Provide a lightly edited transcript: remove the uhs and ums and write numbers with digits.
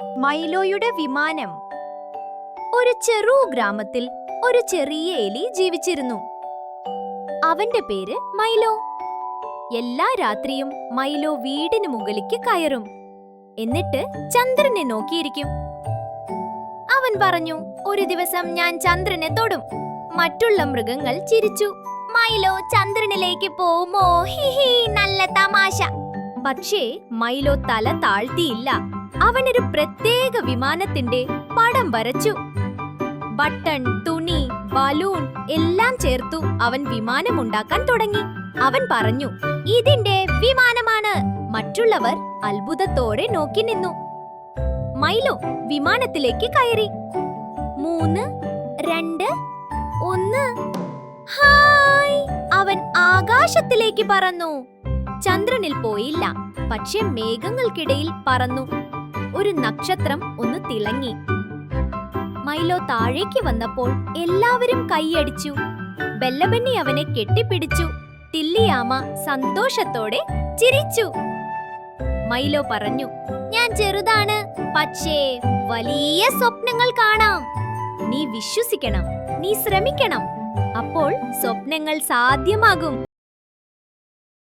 മൈലോയുടെ വിമാനം. ഒരു ചെറു ഗ്രാമത്തിൽ ഒരു ചെറിയ എലി ജീവിച്ചിരുന്നു. അവന്റെ പേര് മൈലോ. എല്ലാ രാത്രിയും മൈലോ വീടിന് മുകളിലേക്ക് കയറും. എന്നിട്ട് ചന്ദ്രനെ നോക്കിയിരിക്കും. അവൻ പറഞ്ഞു, ഒരു ദിവസം ഞാൻ ചന്ദ്രനെ തൊടും. മറ്റുള്ള മൃഗങ്ങൾ ചിരിച്ചു. മൈലോ ചന്ദ്രനിലേക്ക് പോവുമോ? ഹിഹി, നല്ല തമാശ. പക്ഷേ മൈലോ തല താഴ്ത്തിയില്ല. അവനൊരു പ്രത്യേക വിമാനത്തിന്റെ പടം വരച്ചു. ബട്ടൺ, തുണി, ബലൂൺ എല്ലാം ചേർത്തു അവൻ വിമാനമുണ്ടാക്കാൻ തുടങ്ങി. അവൻ പറഞ്ഞു, ഇതിന്റെ വിമാനമാണ്. മറ്റുള്ളവർ അത്ഭുതത്തോടെ നോക്കി നിന്നു. മൈലോ വിമാനത്തിലേക്ക് കയറി. 3, 2, 1. ഹായ്! അവൻ ആകാശത്തിലേക്ക് പറന്നു. ചന്ദ്രനിൽ പോയില്ല, പക്ഷെ മേഘങ്ങൾക്കിടയിൽ പറന്നു. ഒരു നക്ഷത്രം ഒന്ന് തിളങ്ങി. മൈലോ താഴേക്ക് വന്നപ്പോൾ എല്ലാവരും കൈയടിച്ചു. ബെല്ലബെന്നി അവനെ കെട്ടിപ്പിടിച്ചു. ടില്ലിയാമ സന്തോഷത്തോടെ ചിരിച്ചു. മൈലോ പറഞ്ഞു, ഞാൻ ചെറുതാണ്, പക്ഷേ വലിയ സ്വപ്നങ്ങൾ കാണാം. നീ വിശ്വസിക്കണം, നീ ശ്രമിക്കണം. അപ്പോൾ സ്വപ്നങ്ങൾ സാധ്യമാകും.